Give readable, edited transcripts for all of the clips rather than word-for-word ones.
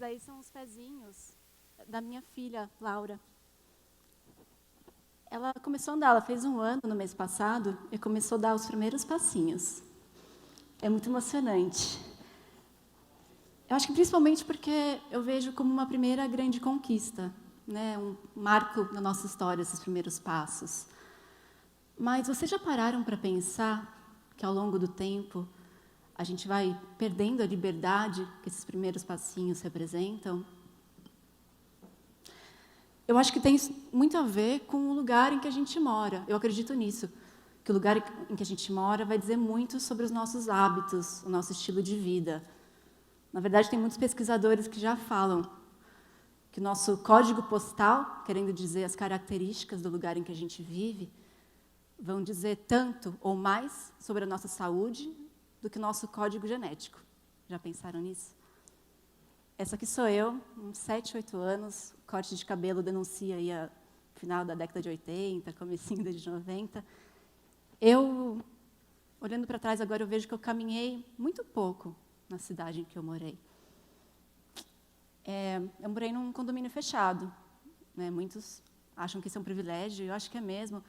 aí são os pezinhos da minha filha, Laura. Ela começou a andar, ela fez 1 ano no mês passado e começou a dar os primeiros passinhos. É muito emocionante. Eu acho que principalmente porque eu vejo como uma primeira grande conquista, né? Um marco na nossa história, esses primeiros passos. Mas vocês já pararam para pensar que ao longo do tempo a gente vai perdendo a liberdade que esses primeiros passinhos representam? Eu acho que tem muito a ver com o lugar em que a gente mora. Eu acredito nisso, que o lugar em que a gente mora vai dizer muito sobre os nossos hábitos, o nosso estilo de vida. Na verdade, tem muitos pesquisadores que já falam que o nosso código postal, querendo dizer as características do lugar em que a gente vive, vão dizer tanto ou mais sobre a nossa saúde do que o nosso código genético. Já pensaram nisso? Essa aqui sou eu, uns 7, 8 anos, corte de cabelo denuncia aí a final da década de 80, comecinho de 90. Eu, olhando para trás agora, eu vejo que eu caminhei muito pouco na cidade em que eu morei. Eu morei num condomínio fechado, né? Muitos acham que isso é um privilégio, eu acho que é mesmo.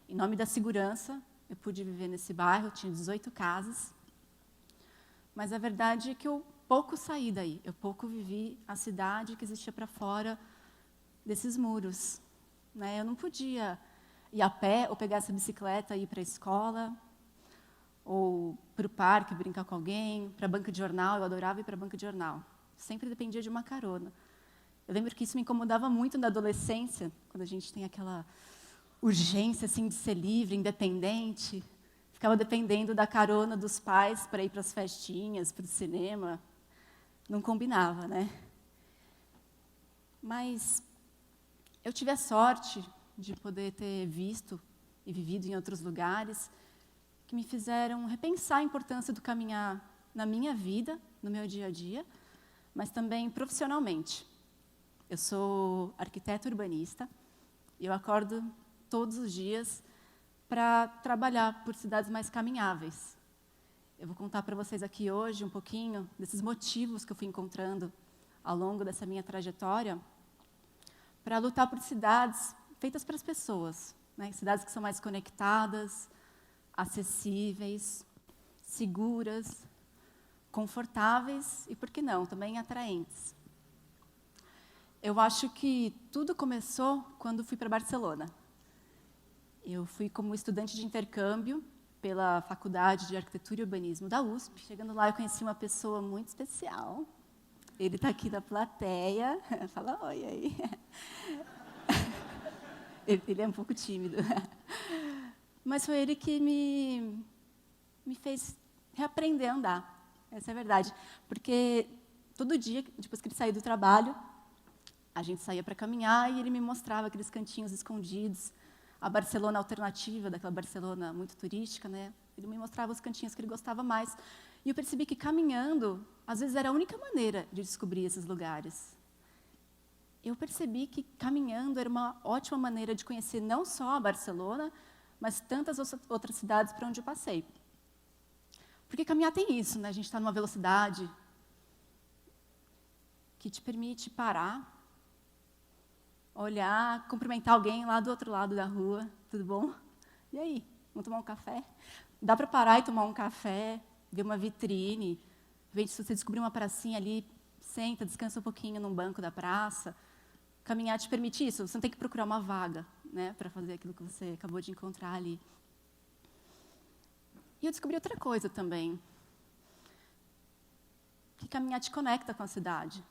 Em nome da segurança, eu pude viver nesse bairro, tinha 18 casas. Mas a verdade é que eu pouco saí daí, eu pouco vivi a cidade que existia para fora desses muros, né? Eu não podia ir a pé ou pegar essa bicicleta e ir para a escola, ou para o parque brincar com alguém, para a banca de jornal, eu adorava ir para a banca de jornal. Sempre dependia de uma carona. Eu lembro que isso me incomodava muito na adolescência, quando a gente tem aquela urgência assim, de ser livre, independente. Ficava dependendo da carona dos pais para ir para as festinhas, para o cinema. Não combinava, né? Mas eu tive a sorte de poder ter visto e vivido em outros lugares que me fizeram repensar a importância do caminhar na minha vida, no meu dia a dia, mas também profissionalmente. Eu sou arquiteta urbanista e eu acordo todos os dias para trabalhar por cidades mais caminháveis. Eu vou contar para vocês aqui hoje um pouquinho desses motivos que eu fui encontrando ao longo dessa minha trajetória para lutar por cidades feitas para as pessoas, né? Cidades que são mais conectadas, acessíveis, seguras, confortáveis e, por que não, também atraentes. Eu acho que tudo começou quando fui para Barcelona. Eu fui como estudante de intercâmbio pela Faculdade de Arquitetura e Urbanismo da USP. Chegando lá, eu conheci uma pessoa muito especial. Ele está aqui na plateia. Fala oi aí. Ele é um pouco tímido. Mas foi ele que me fez reaprender a andar. Essa é a verdade. Porque todo dia, depois que ele saía do trabalho, a gente saía para caminhar e ele me mostrava aqueles cantinhos escondidos, a Barcelona alternativa, daquela Barcelona muito turística, né? Ele me mostrava os cantinhos que ele gostava mais. E eu percebi que caminhando, às vezes, era a única maneira de descobrir esses lugares. Eu percebi que caminhando era uma ótima maneira de conhecer não só a Barcelona, mas tantas outras cidades para onde eu passei. Porque caminhar tem isso, né? A gente está numa velocidade que te permite parar, olhar, cumprimentar alguém lá do outro lado da rua, tudo bom? E aí, vamos tomar um café? Dá para parar e tomar um café, ver uma vitrine, ver se você descobrir uma pracinha ali, senta, descansa um pouquinho num banco da praça. Caminhar te permite isso, você não tem que procurar uma vaga, né, para fazer aquilo que você acabou de encontrar ali. E eu descobri outra coisa também, que caminhar te conecta com a cidade.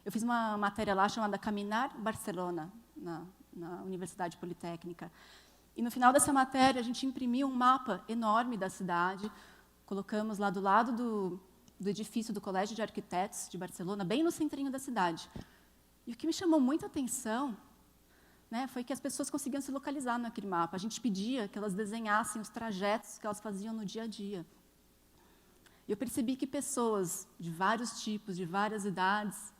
Eu fiz uma matéria lá chamada Caminar Barcelona, na Universidade Politécnica. E no final dessa matéria, a gente imprimiu um mapa enorme da cidade, colocamos lá do lado do edifício do Colégio de Arquitetos de Barcelona, bem no centrinho da cidade. E o que me chamou muita atenção, né, foi que as pessoas conseguiam se localizar naquele mapa. A gente pedia que elas desenhassem os trajetos que elas faziam no dia a dia. E eu percebi que pessoas de vários tipos, de várias idades,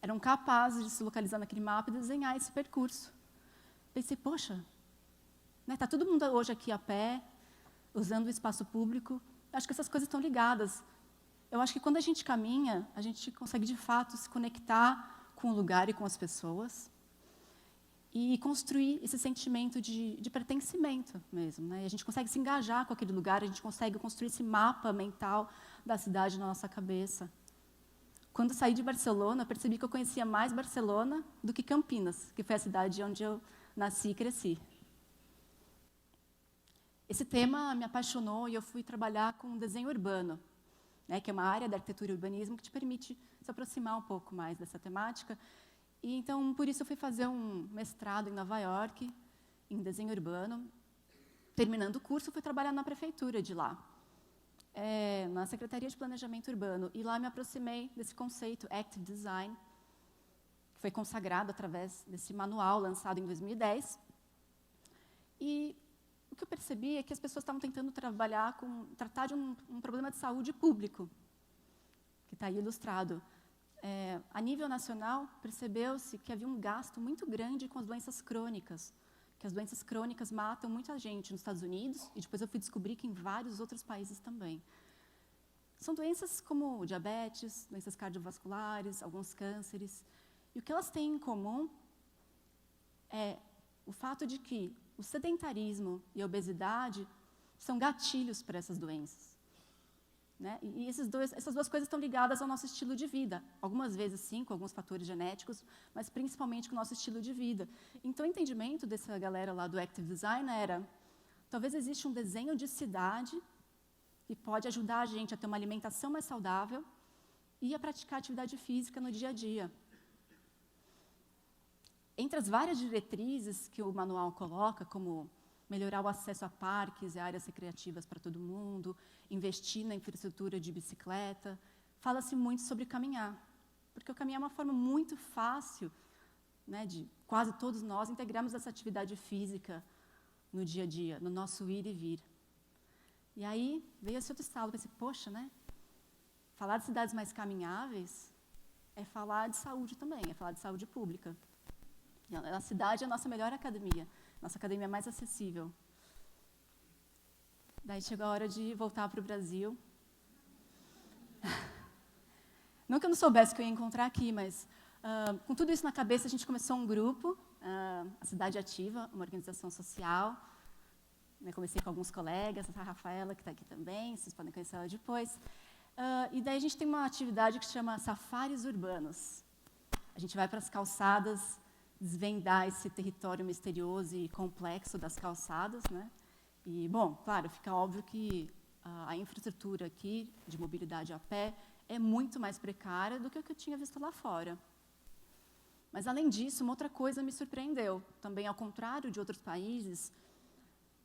eram capazes de se localizar naquele mapa e desenhar esse percurso. Pensei, poxa, né, tá todo mundo hoje aqui a pé, usando o espaço público. Acho que essas coisas estão ligadas. eu acho que quando a gente caminha, a gente consegue, de fato, se conectar com o lugar e com as pessoas e construir esse sentimento de pertencimento mesmo, né? E a gente consegue se engajar com aquele lugar, a gente consegue construir esse mapa mental da cidade na nossa cabeça. Quando saí de Barcelona, eu percebi que eu conhecia mais Barcelona do que Campinas, que foi a cidade onde eu nasci e cresci. Esse tema me apaixonou e eu fui trabalhar com desenho urbano, né, que é uma área da arquitetura e urbanismo que te permite se aproximar um pouco mais dessa temática. E, então, por isso, eu fui fazer um mestrado em Nova York, em desenho urbano. Terminando o curso, fui trabalhar na prefeitura de lá, na Secretaria de Planejamento Urbano. E lá me aproximei desse conceito, Active Design, que foi consagrado através desse manual lançado em 2010. E o que eu percebi é que as pessoas estavam tentando tratar de um problema de saúde público, que está aí ilustrado. A nível nacional, percebeu-se que havia um gasto muito grande com as doenças crônicas, que as doenças crônicas matam muita gente nos Estados Unidos, e depois eu fui descobrir que em vários outros países também. São doenças como diabetes, doenças cardiovasculares, alguns cânceres, e o que elas têm em comum é o fato de que o sedentarismo e a obesidade são gatilhos para essas doenças, né? E essas duas coisas estão ligadas ao nosso estilo de vida. Algumas vezes, sim, com alguns fatores genéticos, mas principalmente com o nosso estilo de vida. Então, o entendimento dessa galera lá do Active Design era, talvez exista um desenho de cidade que pode ajudar a gente a ter uma alimentação mais saudável e a praticar atividade física no dia a dia. Entre as várias diretrizes que o manual coloca, como melhorar o acesso a parques e áreas recreativas para todo mundo, investir na infraestrutura de bicicleta, fala-se muito sobre caminhar, porque o caminhar é uma forma muito fácil, né, de quase todos nós integrarmos essa atividade física no dia a dia, no nosso ir e vir. E aí veio esse outro estalo, pensei, poxa, né? Falar de cidades mais caminháveis é falar de saúde também, é falar de saúde pública. E a cidade é a nossa melhor academia, nossa academia mais acessível. Daí chegou a hora de voltar para o Brasil. Não que eu não soubesse que eu ia encontrar aqui, mas com tudo isso na cabeça, a gente começou um grupo, a Cidade Ativa, uma organização social. Comecei com alguns colegas, a Rafaela, que está aqui também, vocês podem conhecer ela depois. E daí a gente tem uma atividade que se chama Safaris Urbanos. A gente vai para as calçadas, desvendar esse território misterioso e complexo das calçadas, né? E, bom, claro, fica óbvio que a infraestrutura aqui de mobilidade a pé é muito mais precária do que o que eu tinha visto lá fora. Mas, além disso, uma outra coisa me surpreendeu. Também, ao contrário de outros países,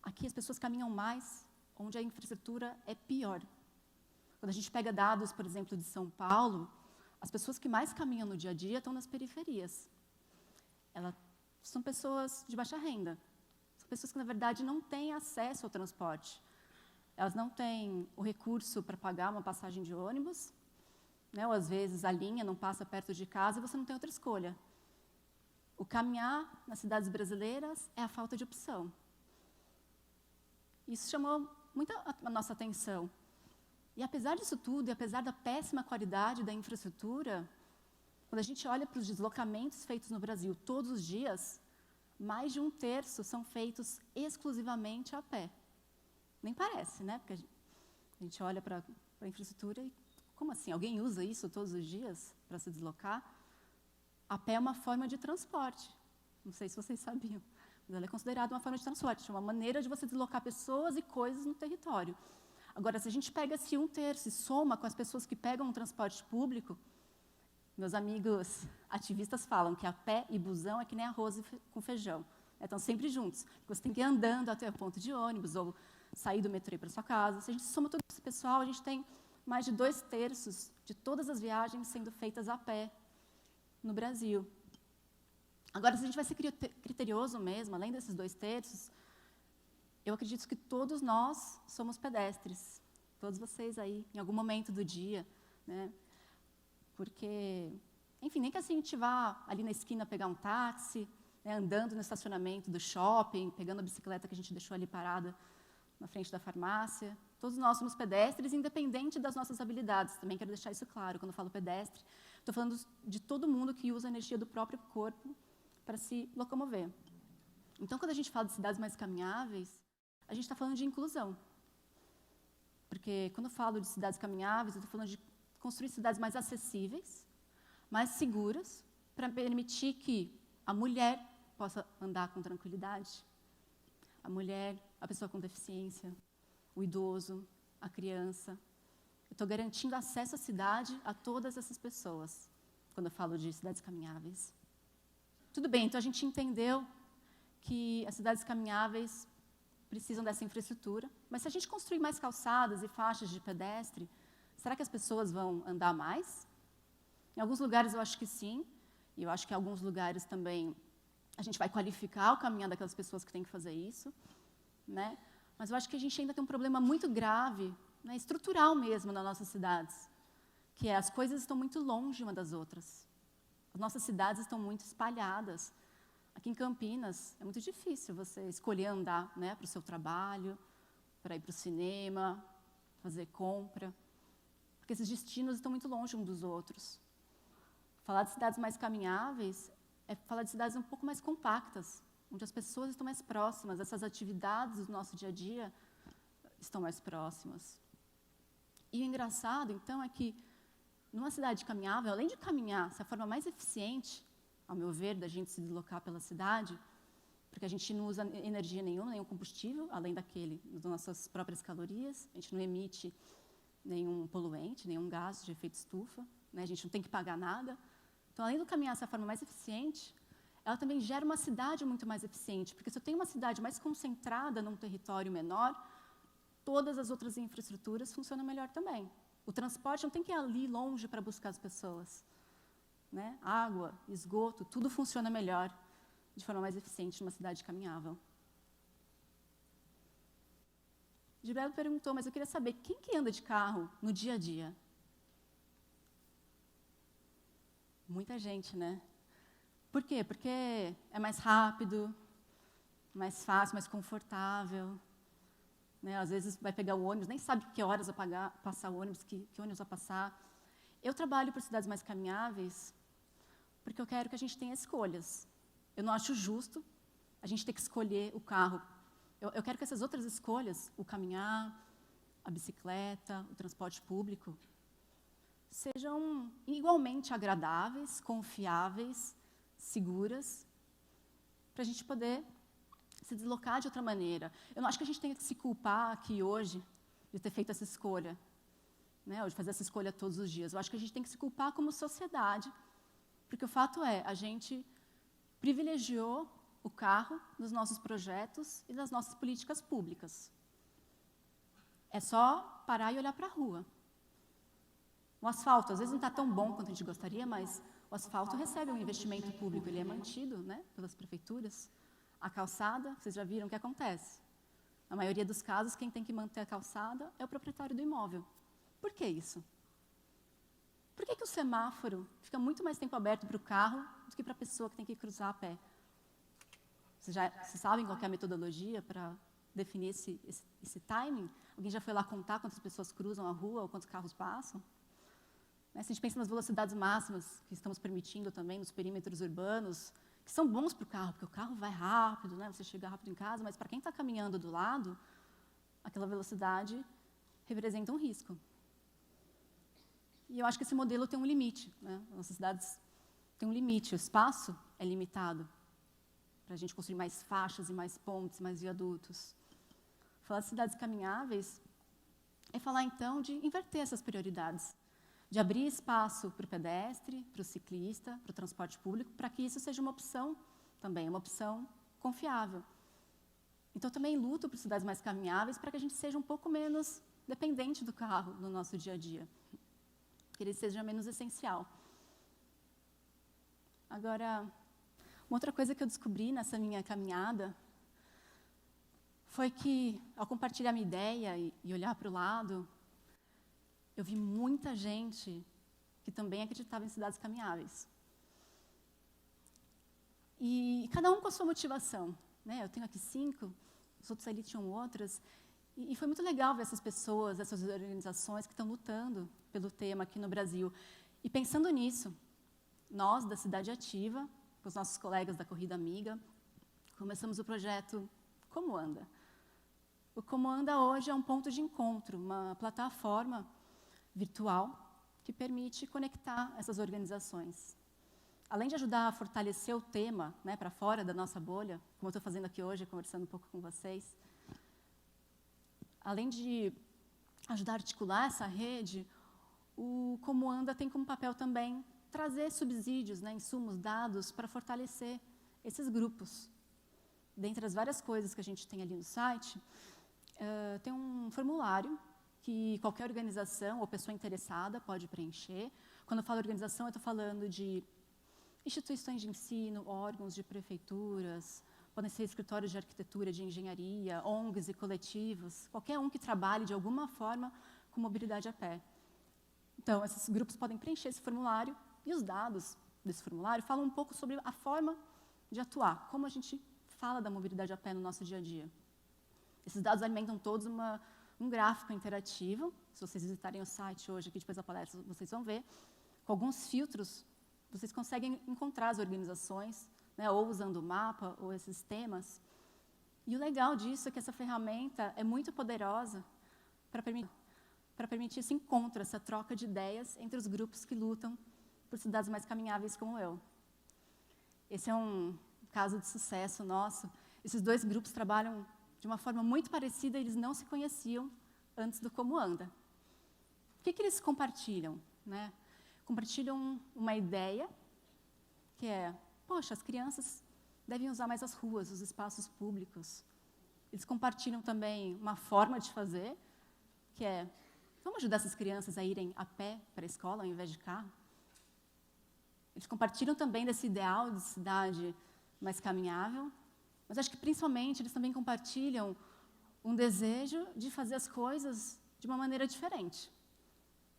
aqui as pessoas caminham mais onde a infraestrutura é pior. Quando a gente pega dados, por exemplo, de São Paulo, as pessoas que mais caminham no dia a dia estão nas periferias. Elas são pessoas de baixa renda. São pessoas que, na verdade, não têm acesso ao transporte. Elas não têm o recurso para pagar uma passagem de ônibus, né? Ou, às vezes, a linha não passa perto de casa e você não tem outra escolha. O caminhar nas cidades brasileiras é a falta de opção. Isso chamou muito a nossa atenção. E, apesar disso tudo, e apesar da péssima qualidade da infraestrutura, quando a gente olha para os deslocamentos feitos no Brasil todos os dias, mais de 1/3 são feitos exclusivamente a pé. Nem parece, né? Porque a gente olha para a infraestrutura e, como assim? Alguém usa isso todos os dias para se deslocar? A pé é uma forma de transporte. Não sei se vocês sabiam, mas ela é considerada uma forma de transporte, é uma maneira de você deslocar pessoas e coisas no território. Agora, se a gente pega esse 1/3 e soma com as pessoas que pegam o transporte público, meus amigos ativistas falam que a pé e busão é que nem arroz com feijão. Estão sempre juntos. Você tem que ir andando até o ponto de ônibus ou sair do metrô para sua casa. Se a gente soma todo esse pessoal, a gente tem mais de 2/3 de todas as viagens sendo feitas a pé no Brasil. Agora, se a gente vai ser criterioso mesmo, além desses 2/3, eu acredito que todos nós somos pedestres. Todos vocês aí, em algum momento do dia, né? Porque, enfim, nem que assim a gente vá ali na esquina pegar um táxi, né, andando no estacionamento do shopping, pegando a bicicleta que a gente deixou ali parada na frente da farmácia. Todos nós somos pedestres, independente das nossas habilidades. Também quero deixar isso claro. Quando eu falo pedestre, estou falando de todo mundo que usa a energia do próprio corpo para se locomover. Então, quando a gente fala de cidades mais caminháveis, a gente está falando de inclusão. Porque quando eu falo de cidades caminháveis, eu estou falando de construir cidades mais acessíveis, mais seguras, para permitir que a mulher possa andar com tranquilidade, a mulher, a pessoa com deficiência, o idoso, a criança. Eu estou garantindo acesso à cidade a todas essas pessoas, quando eu falo de cidades caminháveis. Tudo bem, então a gente entendeu que as cidades caminháveis precisam dessa infraestrutura, mas se a gente construir mais calçadas e faixas de pedestre, será que as pessoas vão andar mais? Em alguns lugares eu acho que sim, e eu acho que em alguns lugares também a gente vai qualificar o caminhar daquelas pessoas que têm que fazer isso, né? Mas eu acho que a gente ainda tem um problema muito grave, né, estrutural mesmo, nas nossas cidades, que é as coisas estão muito longe uma das outras. As nossas cidades estão muito espalhadas. Aqui em Campinas, é muito difícil você escolher andar, né, para o seu trabalho, para ir para o cinema, fazer compra, porque esses destinos estão muito longe uns dos outros. Falar de cidades mais caminháveis é falar de cidades um pouco mais compactas, onde as pessoas estão mais próximas, essas atividades do nosso dia a dia estão mais próximas. E o engraçado, então, é que numa cidade caminhável, além de caminhar, se a forma mais eficiente, ao meu ver, da gente se deslocar pela cidade, porque a gente não usa energia nenhuma, nenhum combustível, além daquele, das nossas próprias calorias, a gente não emite nenhum poluente, nenhum gás de efeito estufa, né? A gente não tem que pagar nada. Então, além do caminhar ser a forma mais eficiente, ela também gera uma cidade muito mais eficiente, porque se eu tenho uma cidade mais concentrada num território menor, todas as outras infraestruturas funcionam melhor também. O transporte não tem que ir ali longe para buscar as pessoas, né? Água, esgoto, tudo funciona melhor, de forma mais eficiente numa cidade caminhável. Gilberto perguntou, mas eu queria saber, quem que anda de carro no dia a dia? Muita gente, né? Por quê? Porque é mais rápido, mais fácil, mais confortável. Né? Às vezes vai pegar o ônibus, nem sabe que horas vai passar o ônibus, que ônibus vai passar. Eu trabalho por cidades mais caminháveis porque eu quero que a gente tenha escolhas. Eu não acho justo a gente ter que escolher o carro. Eu quero que essas outras escolhas, o caminhar, a bicicleta, o transporte público, sejam igualmente agradáveis, confiáveis, seguras, para a gente poder se deslocar de outra maneira. Eu não acho que a gente tenha que se culpar aqui hoje de ter feito essa escolha, né, ou de fazer essa escolha todos os dias. Eu acho que a gente tem que se culpar como sociedade, porque o fato é, a gente privilegiou o carro nos nossos projetos e nas nossas políticas públicas. É só parar e olhar para a rua. O asfalto, às vezes, não está tão bom quanto a gente gostaria, mas o asfalto recebe um investimento público, ele é mantido, né, pelas prefeituras. A calçada, vocês já viram o que acontece. Na maioria dos casos, quem tem que manter a calçada é o proprietário do imóvel. Por que isso? Por que o semáforo fica muito mais tempo aberto para o carro do que para a pessoa que tem que cruzar a pé? Vocês sabem qual é a metodologia para definir esse timing? Alguém já foi lá contar quantas pessoas cruzam a rua ou quantos carros passam? Né, se a gente pensa nas velocidades máximas que estamos permitindo também nos perímetros urbanos, que são bons para o carro, porque o carro vai rápido, né, você chega rápido em casa, mas para quem está caminhando do lado, aquela velocidade representa um risco. E eu acho que esse modelo tem um limite. Né? As nossas cidades têm um limite, o espaço é limitado para a gente construir mais faixas e mais pontes, mais viadutos. Falar de cidades caminháveis é falar, então, de inverter essas prioridades, de abrir espaço para o pedestre, para o ciclista, para o transporte público, para que isso seja uma opção também, uma opção confiável. Então, eu também luto por cidades mais caminháveis para que a gente seja um pouco menos dependente do carro no nosso dia a dia, que ele seja menos essencial. Agora, uma outra coisa que eu descobri nessa minha caminhada foi que, ao compartilhar minha ideia e olhar para o lado, eu vi muita gente que também acreditava em cidades caminháveis. E cada um com a sua motivação. Né? Eu tenho aqui 5, os outros ali tinham outras. E foi muito legal ver essas pessoas, essas organizações que estão lutando pelo tema aqui no Brasil. E pensando nisso, nós, da Cidade Ativa, com os nossos colegas da Corrida Amiga, começamos o projeto Como Anda. O Como Anda hoje é um ponto de encontro, uma plataforma virtual que permite conectar essas organizações. Além de ajudar a fortalecer o tema, né, para fora da nossa bolha, como eu estou fazendo aqui hoje, conversando um pouco com vocês, além de ajudar a articular essa rede, o Como Anda tem como papel também trazer subsídios, né, insumos, dados para fortalecer esses grupos. Dentre as várias coisas que a gente tem ali no site, tem um formulário que qualquer organização ou pessoa interessada pode preencher. Quando eu falo organização, eu estou falando de instituições de ensino, órgãos de prefeituras, podem ser escritórios de arquitetura, de engenharia, ONGs e coletivos, qualquer um que trabalhe de alguma forma com mobilidade a pé. Então, esses grupos podem preencher esse formulário e os dados desse formulário falam um pouco sobre a forma de atuar, como a gente fala da mobilidade a pé no nosso dia a dia. Esses dados alimentam todos um gráfico interativo. Se vocês visitarem o site hoje, aqui depois da palestra, vocês vão ver. Com alguns filtros, vocês conseguem encontrar as organizações, né, ou usando o mapa, ou esses temas. E o legal disso é que essa ferramenta é muito poderosa para permitir esse encontro, essa troca de ideias entre os grupos que lutam por cidades mais caminháveis como eu. Esse é um caso de sucesso nosso. Esses dois grupos trabalham de uma forma muito parecida, eles não se conheciam antes do Como Anda. O que eles compartilham, né? Compartilham uma ideia, que é, poxa, as crianças devem usar mais as ruas, os espaços públicos. Eles compartilham também uma forma de fazer, que é, vamos ajudar essas crianças a irem a pé para a escola ao invés de carro? Eles compartilham também desse ideal de cidade mais caminhável, mas acho que, principalmente, eles também compartilham um desejo de fazer as coisas de uma maneira diferente.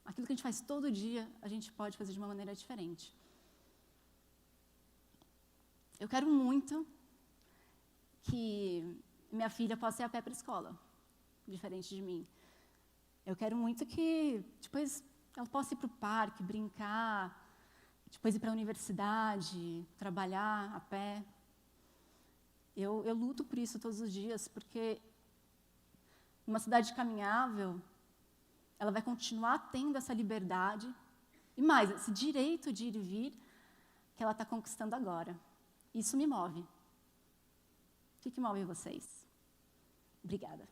Aquilo que a gente faz todo dia, a gente pode fazer de uma maneira diferente. Eu quero muito que minha filha possa ir a pé para a escola, diferente de mim. Eu quero muito que depois ela possa ir para o parque, brincar, depois ir para a universidade, trabalhar a pé. Eu luto por isso todos os dias, porque uma cidade caminhável, ela vai continuar tendo essa liberdade e mais, esse direito de ir e vir que ela está conquistando agora. Isso me move. O que move vocês? Obrigada.